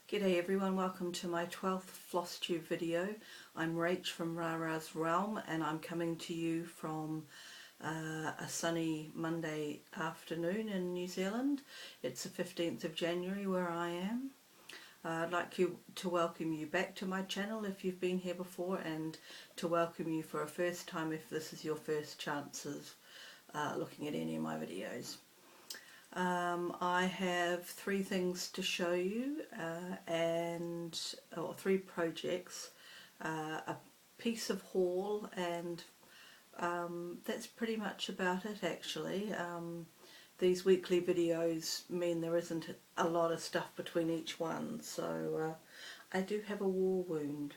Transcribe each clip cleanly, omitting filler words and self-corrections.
G'day everyone, welcome to my 12th Floss Tube video. I'm Rach from Rara's Realm and I'm coming to you from a sunny Monday afternoon in New Zealand. It's the 15th of January where I am. I'd like to welcome you back to my channel if you've been here before, and to welcome you for a first time if this is your first chance of looking at any of my videos. I have three things to show you, or three projects, a piece of haul, and that's pretty much about it actually. These weekly videos mean there isn't a lot of stuff between each one, so I do have a war wound.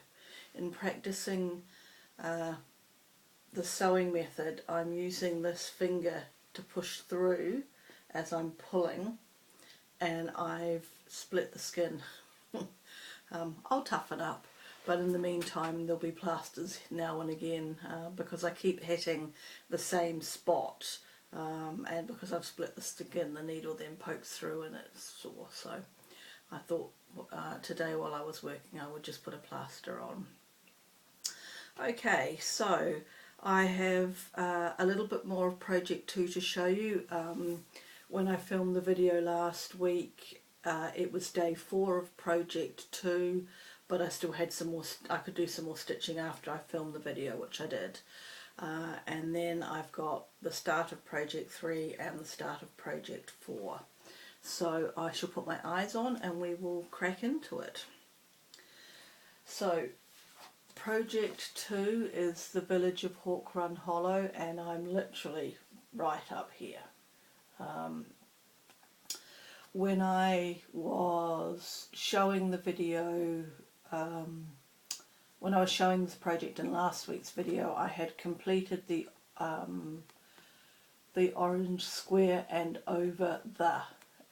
In practicing the sewing method, I'm using this finger to push through as I'm pulling, and I've split the skin. I'll toughen up, but in the meantime there'll be plasters now and again because I keep hitting the same spot, and because I've split the skin, the needle then pokes through and it's sore. So I thought today while I was working I would just put a plaster on. Okay, so I have a little bit more of project 2 to show you. When I filmed the video last week, it was day 4 of project 2, but I still had some more, I could do some more stitching after I filmed the video, which I did. And then I've got the start of project 3 and the start of project 4. So I shall put my eyes on and we will crack into it. So project 2 is the village of Hawk Run Hollow, and I'm literally right up here. When I was showing the video, when I was showing this project in last week's video, I had completed the orange square and over the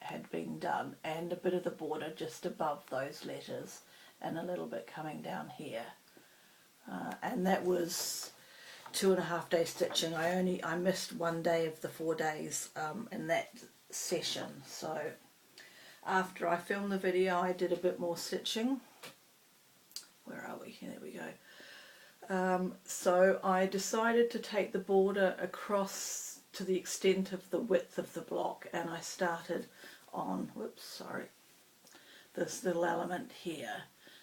had been done, and a bit of the border just above those letters and a little bit coming down here, and that was 2.5 day stitching. I missed 1 day of the 4 days in that session. So after I filmed the video I did a bit more stitching. Where are we? There we go. So I decided to take the border across to the extent of the width of the block, and I started on, this little element here,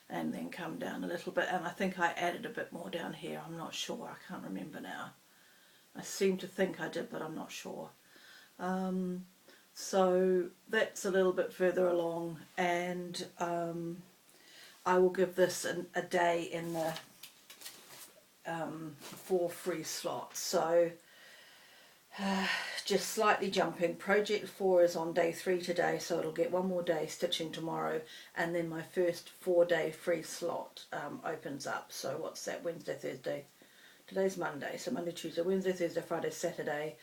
and then come down a little bit, and I think I added a bit more down here. I'm not sure, I can't remember now. I seem to think I did, but I'm not sure. So that's a little bit further along, and I will give this a day in the 4 free slots. So just slightly jumping, project 4 is on day 3 today, so it'll get 1 more day stitching tomorrow, and then my first 4-day free slot opens up. So what's that? Wednesday, Thursday, today's Monday, so Monday, Tuesday, Wednesday, Thursday, Friday, Saturday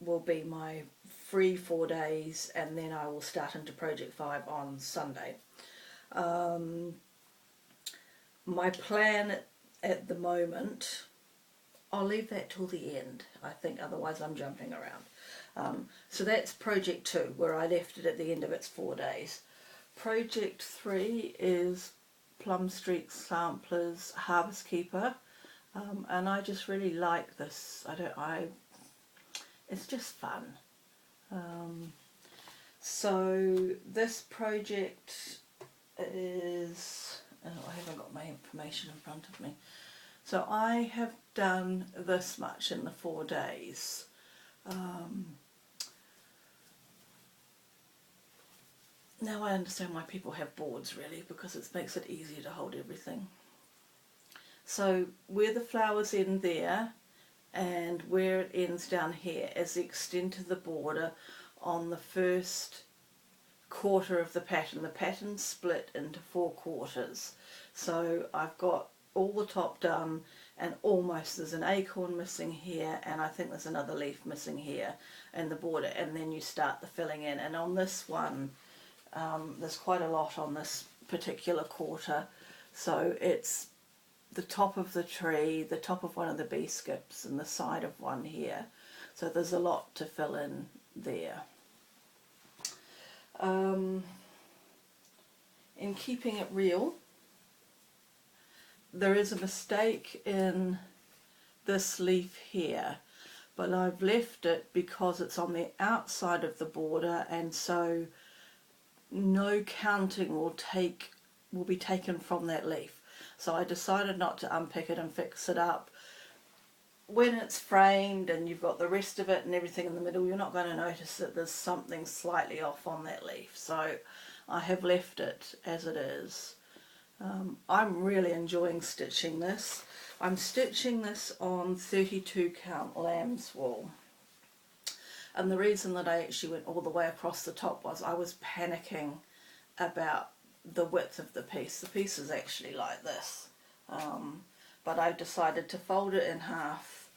will be my free 4 days, and then I will start into project 5 on Sunday. My plan at the moment, I'll leave that till the end, I think, otherwise I'm jumping around. So that's project 2, where I left it at the end of its 4 days. Project 3 is Plum Street Samplers Harvest Keeper, and I just really like this. It's just fun. So this project is, I haven't got my information in front of me. So I have done this much in the 4 days. Now I understand why people have boards, really, because it makes it easier to hold everything. So where the flowers end there and where it ends down here is the extent of the border on the first quarter of the pattern. The pattern's split into 4 quarters. So I've got all the top done, and almost there's an acorn missing here, and I think there's another leaf missing here in the border, and then you start the filling in. And on this one there's quite a lot on this particular quarter, so it's the top of the tree, the top of one of the bee skips, and the side of one here, so there's a lot to fill in there. in keeping it real, there is a mistake in this leaf here, but I've left it because it's on the outside of the border, and so no counting will be taken from that leaf. So I decided not to unpick it and fix it up. When it's framed and you've got the rest of it and everything in the middle, you're not going to notice that there's something slightly off on that leaf. So I have left it as it is. I'm really enjoying stitching this. I'm stitching this on 32 count lamb's wool. And the reason that I actually went all the way across the top was I was panicking about the width of the piece. The piece is actually like this. But I decided to fold it in half.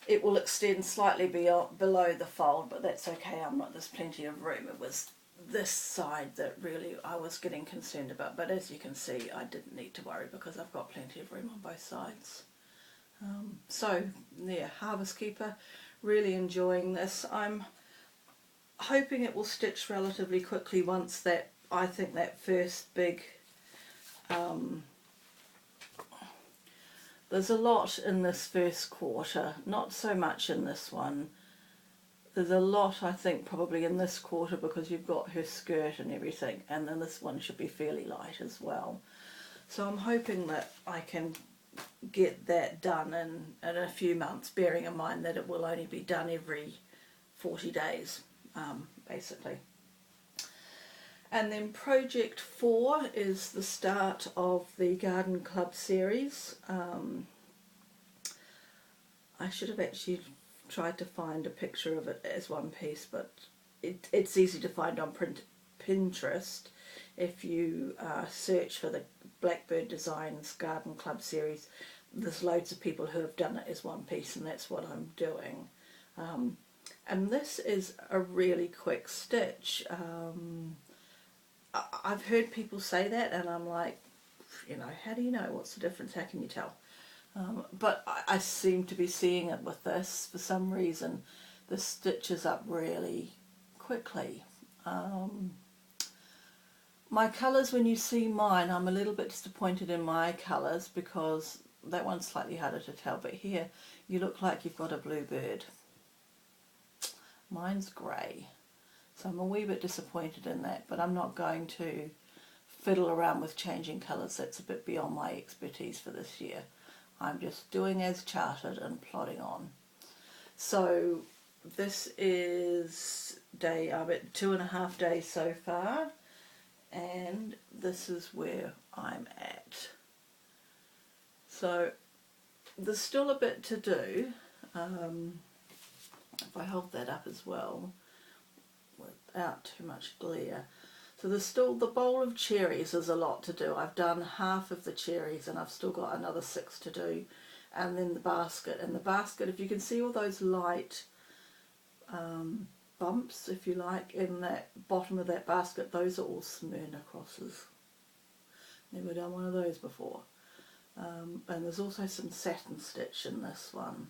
It will extend slightly below the fold, but that's okay. There's plenty of room. It was this side that really I was getting concerned about, but as you can see, I didn't need to worry because I've got plenty of room on both sides. So yeah, Harvest Keeper, really enjoying this. I'm hoping it will stitch relatively quickly once I think that first big there's a lot in this first quarter, not so much in this one. There's a lot, I think, probably in this quarter because you've got her skirt and everything, and then this one should be fairly light as well. So I'm hoping that I can get that done in a few months, bearing in mind that it will only be done every 40 days, basically. And then Project 4 is the start of the Garden Club series. I should have actually tried to find a picture of it as one piece, but it's easy to find on Pinterest. If you search for the Blackbird Designs Garden Club series, there's loads of people who have done it as one piece, and that's what I'm doing. And this is a really quick stitch. I've heard people say that, and I'm like, how do you know? What's the difference? How can you tell? But I seem to be seeing it with this. For some reason, the stitches up really quickly. My colours, when you see mine, I'm a little bit disappointed in my colours because that one's slightly harder to tell, but here you look like you've got a blue bird. Mine's grey. So I'm a wee bit disappointed in that, but I'm not going to fiddle around with changing colours. That's a bit beyond my expertise for this year. I'm just doing as charted and plodding on. So this is I'm at 2.5 days so far, and this is where I'm at. So there's still a bit to do. If I hold that up as well, without too much glare. So there's still the bowl of cherries. Is a lot to do. I've done half of the cherries and I've still got another 6 to do, and then the basket. And the basket, if you can see all those light bumps, if you like, in that bottom of that basket, those are all Smyrna crosses. Never done one of those before. And there's also some satin stitch in this one.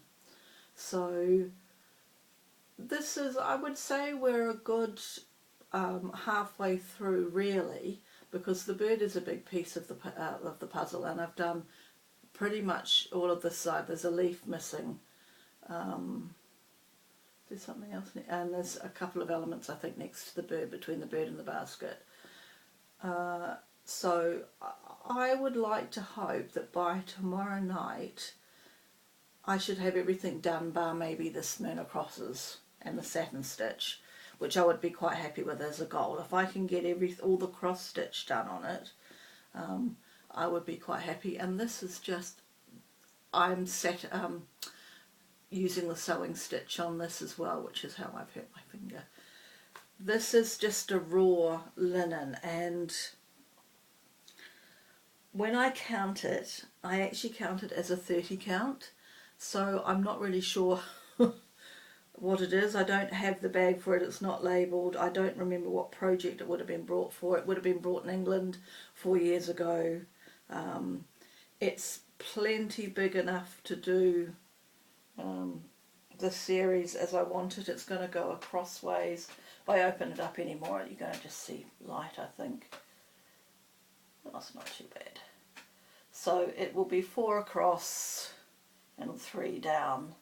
So this is, I would say we're a good halfway through really, because the bird is a big piece of the puzzle, and I've done pretty much all of this side. There's a leaf missing. There's something else, and there's a couple of elements I think next to the bird, between the bird and the basket. So I would like to hope that by tomorrow night I should have everything done bar maybe the Smyrna crosses and the satin stitch, which I would be quite happy with as a goal. If I can get all the cross stitch done on it, I would be quite happy. And this is just, I'm using the sewing stitch on this as well, which is how I've hurt my finger. This is just a raw linen, and when I count it, I actually count it as a 30 count, so I'm not really sure what it is. I don't have the bag for it, it's not labelled. I don't remember what project it would have been brought for. It would have been brought in England 4 years ago. It's plenty big enough to do the series as I want it. It's going to go across ways. If I open it up anymore, you're going to just see light, I think. well, that's not too bad. So it will be 4 across and 3 down.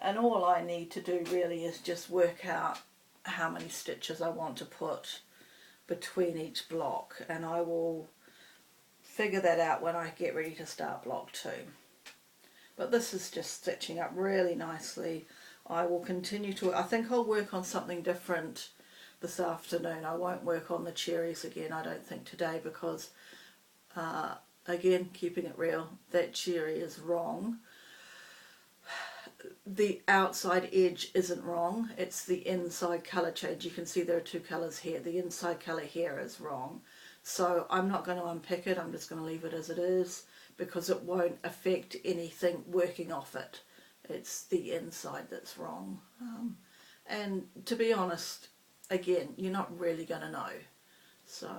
And all I need to do really is just work out how many stitches I want to put between each block, and I will figure that out when I get ready to start block 2. But this is just stitching up really nicely. I will continue to, I think I'll work on something different this afternoon. I won't work on the cherries again, I don't think today, because again, keeping it real, that cherry is wrong. The outside edge isn't wrong, it's the inside colour change. You can see there are 2 colours here. The inside colour here is wrong. So I'm not going to unpick it, I'm just going to leave it as it is, because it won't affect anything working off it. It's the inside that's wrong. And to be honest, again, you're not really going to know. So,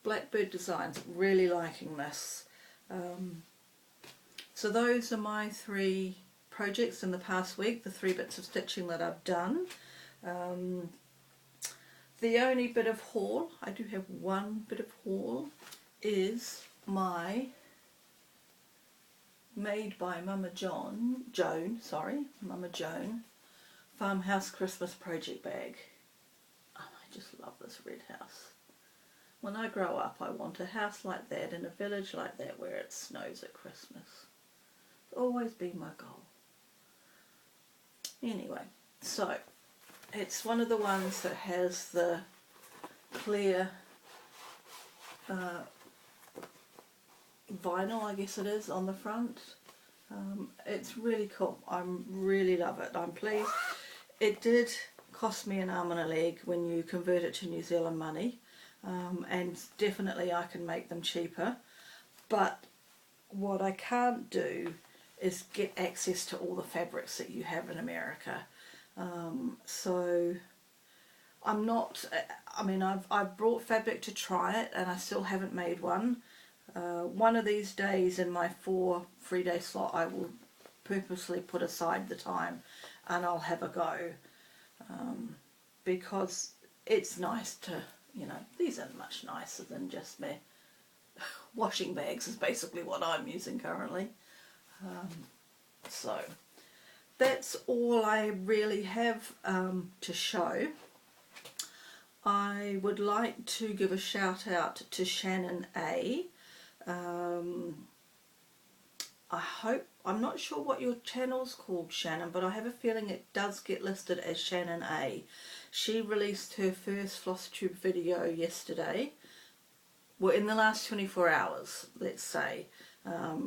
Blackbird Designs, really liking this. So those are my 3 projects in the past week, the 3 bits of stitching that I've done. The only bit of haul, I do have one bit of haul, is my made by Mama Joan, Mama Joan Farmhouse Christmas project bag. Oh, I just love this red house. When I grow up, I want a house like that in a village like that where it snows at Christmas. It's always been my goal. Anyway, so it's one of the ones that has the clear vinyl, I guess it is, on the front. It's really cool. I really love it. I'm pleased. It did cost me an arm and a leg when you convert it to New Zealand money, and definitely I can make them cheaper, but what I can't do is get access to all the fabrics that you have in America. So I'm not, I mean, I've brought fabric to try it and I still haven't made one. One of these days in my 4 free-day slot I will purposely put aside the time and I'll have a go, because it's nice to, you know, these are much nicer than just me. Washing bags is basically what I'm using currently. So that's all I really have to show. I would like to give a shout out to Shannon A. I hope, I'm not sure what your channel's called, Shannon, but I have a feeling it does get listed as Shannon A. She released her first Floss Tube video yesterday. Well, in the last 24 hours, let's say.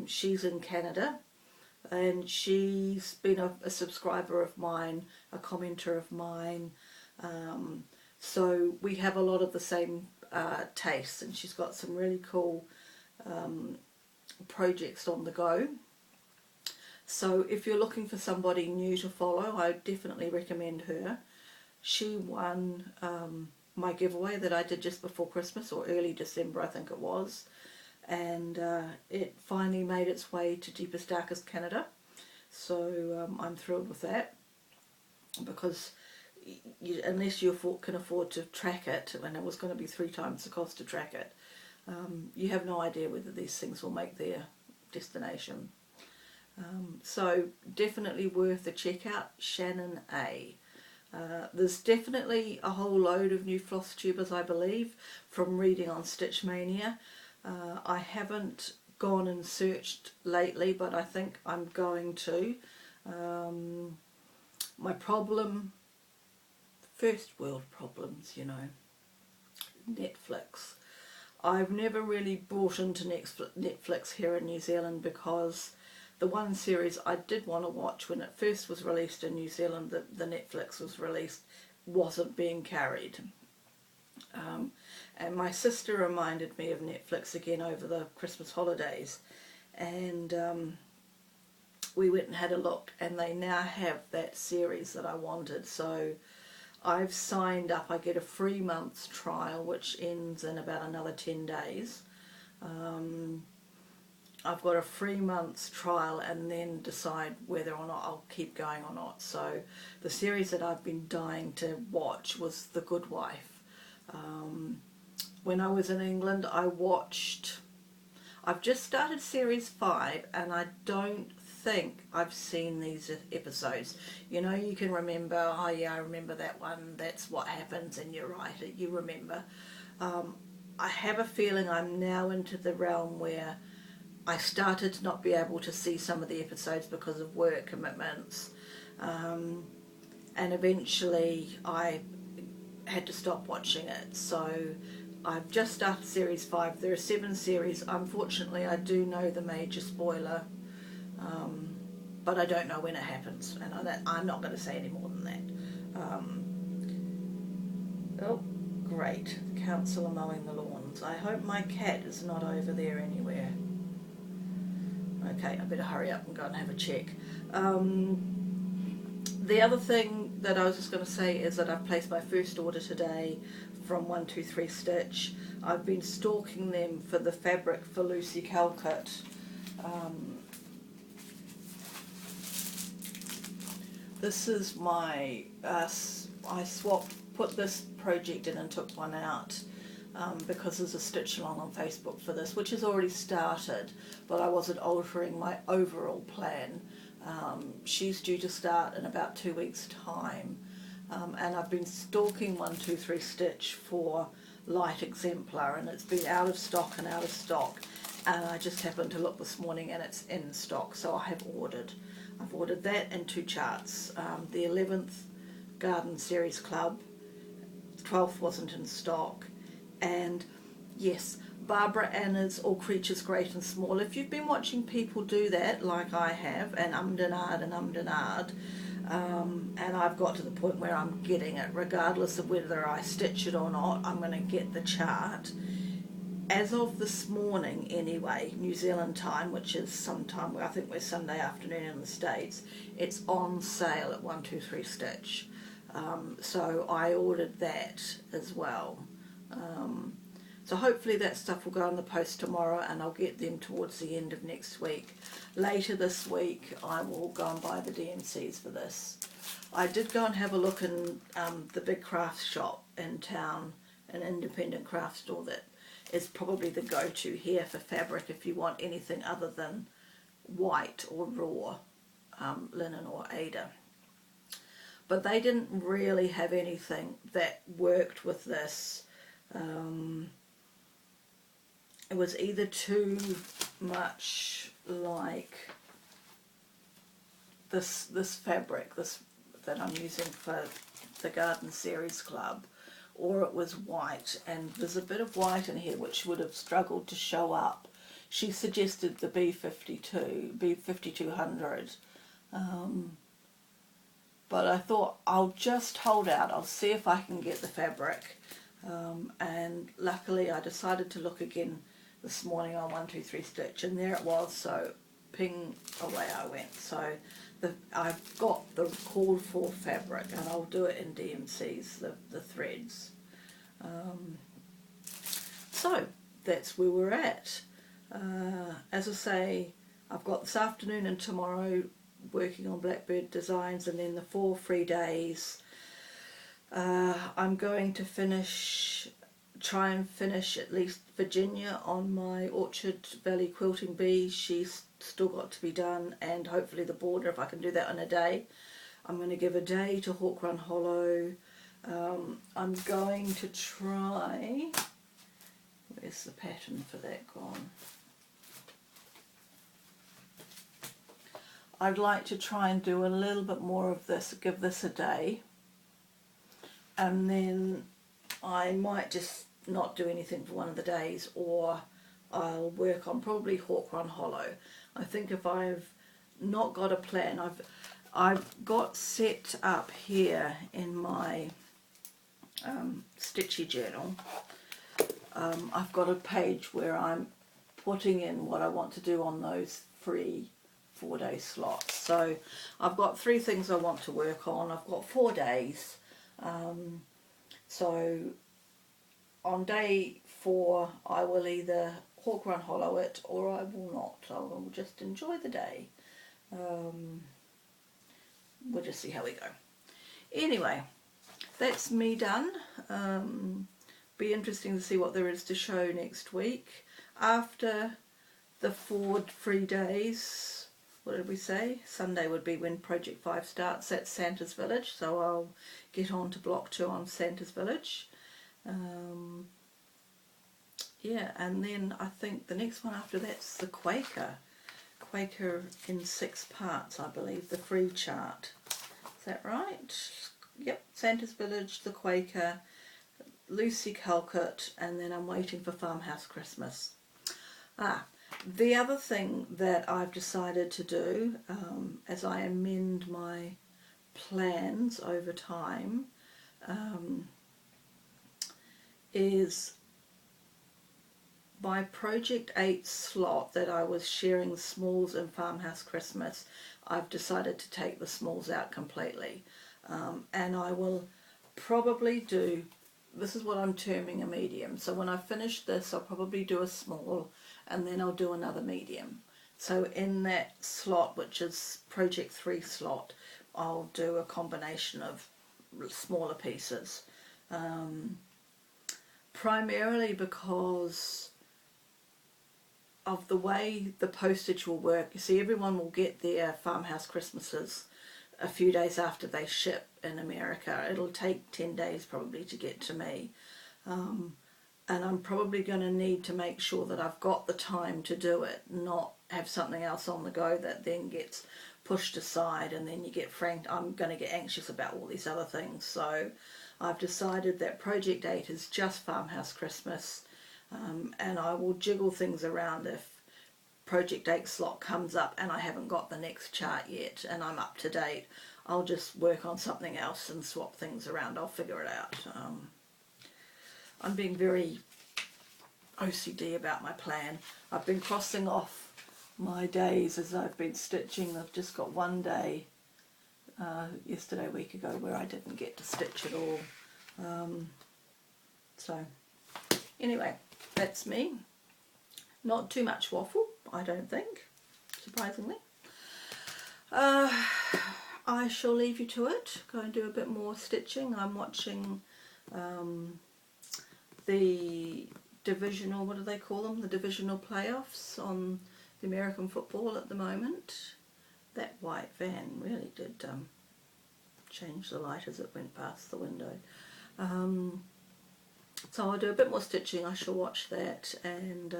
She's in Canada, and she's been a subscriber of mine, a commenter of mine, so we have a lot of the same tastes, and she's got some really cool projects on the go. So if you're looking for somebody new to follow, I definitely recommend her. She won my giveaway that I did just before Christmas, or early December I think it was, and it finally made its way to Deepest Darkest Canada, so I'm thrilled with that, because unless you can afford to track it, and it was going to be 3 times the cost to track it, you have no idea whether these things will make their destination. So definitely worth a check out, Shannon A. There's definitely a whole load of new floss tubers, I believe, from reading on Stitch Mania. I haven't gone and searched lately, but I think I'm going to. My problem, first world problems, you know, Netflix. I've never really bought into Netflix here in New Zealand, because the one series I did want to watch when it first was released in New Zealand, the Netflix was released, wasn't being carried. And my sister reminded me of Netflix again over the Christmas holidays, and we went and had a look, and they now have that series that I wanted. So I've signed up. I get a free month's trial which ends in about another 10 days. I've got a free month's trial and then decide whether or not I'll keep going or not. So the series that I've been dying to watch was The Good Wife. when I was in England, I've just started series 5 and I don't think I've seen these episodes. You know, you can remember, oh yeah, I remember that one, that's what happens, and you're right, you remember. I have a feeling I'm now into the realm where I started to not be able to see some of the episodes because of work commitments, and eventually I had to stop watching it. So I've just started series 5. There are 7 series. Unfortunately, I do know the major spoiler, but I don't know when it happens, and I'm not going to say any more than that. Oh, great. The council are mowing the lawns. I hope my cat is not over there anywhere. Okay, I better hurry up and go and have a check. The other thing that I was just going to say is that I've placed my first order today from wk3 Stitch. I've been stalking them for the fabric for Lucy Calcutt. This is my, I put this project in and took one out because there's a stitch along on Facebook for this, which has already started, but I wasn't altering my overall plan. She's due to start in about 2 weeks' time, and I've been stalking wk3 Stitch for light exemplar, and it's been out of stock, and I just happened to look this morning and it's in stock, so I have ordered. I've ordered that and 2 charts. The 11th Garden Series Club, 12th wasn't in stock, and yes, Barbara Anna's All Creatures Great and Small. If you've been watching people do that, like I have, and and I've got to the point where I'm getting it, regardless of whether I stitch it or not, I'm going to get the chart. As of this morning anyway, New Zealand time, which is sometime, I think we're Sunday afternoon in the States, it's on sale at wk3 Stitch. So I ordered that as well. So hopefully that stuff will go in the post tomorrow, and I'll get them towards the end of next week. Later this week I will go and buy the DMCs for this. I did go and have a look in the big craft shop in town, an independent craft store that is probably the go-to here for fabric if you want anything other than white or raw linen or Ada. But they didn't really have anything that worked with this. It was either too much like this fabric that I'm using for the Garden Series Club, or it was white, and there's a bit of white in here which would have struggled to show up. She suggested the B5200, but I thought I'll just hold out, I'll see if I can get the fabric, and luckily I decided to look again this morning on wk3 Stitch, and there it was, so ping, away I went. So I've got the called for fabric, and I'll do it in DMCs, the threads. So that's where we're at. As I say, I've got this afternoon and tomorrow working on Blackbird Designs, and then the 4 free days. I'm going to try and finish at least Virginia on my Orchard Valley Quilting Bee. She's still got to be done, and hopefully the border, if I can do that in a day. I'm going to give a day to Hawk Run Hollow. I'm going to try, where's the pattern for that gone? I'd like to try and do a little bit more of this, give this a day, and then I might just not do anything for one of the days, or I'll work on probably Hawk Run Hollow. I think if I've not got a plan, I've got set up here in my Stitchy journal, I've got a page where I'm putting in what I want to do on those free 4-day slots. So I've got 3 things I want to work on. I've got 4 days. So on day 4 I will either Hawk Run Hollow it, or I will not. I will just enjoy the day. We'll just see how we go. Anyway, that's me done. be interesting to see what there is to show next week. After the 4 free days, what did we say? Sunday would be when Project 5 starts at Santa's Village, so I'll get on to Block 2 on Santa's Village. Yeah, and then I think the next one after that's the Quaker in 6 parts, I believe, the free chart. Is that right? Yep, Santa's Village, the Quaker, Lucy Calcott, and then I'm waiting for Farmhouse Christmas. The other thing that I've decided to do as I amend my plans over time is my Project 8 slot that I was sharing smalls in Farmhouse Christmas. I've decided to take the smalls out completely, and I will probably do, this is what I'm terming a medium, so when I finish this I'll probably do a small and then I'll do another medium. So in that slot, which is Project 3 slot, I'll do a combination of smaller pieces, primarily because of the way the postage will work. You see, everyone will get their Farmhouse Christmases a few days after they ship in America. It'll take 10 days probably to get to me. And I'm probably going to need to make sure that I've got the time to do it, not have something else on the go that then gets pushed aside and then you get I'm going to get anxious about all these other things. So I've decided that Project 8 is just Farmhouse Christmas, and I will jiggle things around if Project 8 slot comes up and I haven't got the next chart yet and I'm up to date. I'll just work on something else and swap things around. I'll figure it out. I'm being very OCD about my plan. I've been crossing off my days as I've been stitching. I've just got one day, yesterday, a week ago, where I didn't get to stitch at all. So anyway, that's me. Not too much waffle, I don't think, surprisingly. I shall leave you to it. Go and do a bit more stitching. I'm watching the divisional, what do they call them? The divisional playoffs on the American football at the moment. That white van really did change the light as it went past the window. So I'll do a bit more stitching. I shall watch that and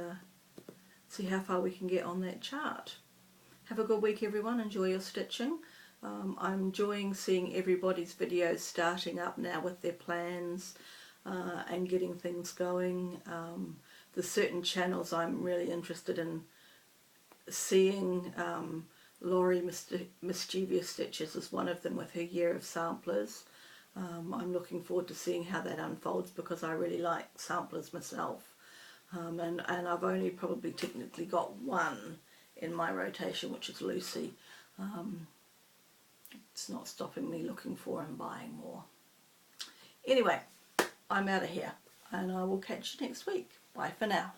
see how far we can get on that chart. Have a good week, everyone. Enjoy your stitching. I'm enjoying seeing everybody's videos starting up now with their plans and getting things going. There's certain channels I'm really interested in seeing. Laurie Mischievous Stitches is one of them with her year of samplers. I'm looking forward to seeing how that unfolds because I really like samplers myself. And I've only probably technically got one in my rotation, which is Lucy. It's not stopping me looking for and buying more. Anyway, I'm out of here and I will catch you next week. Bye for now.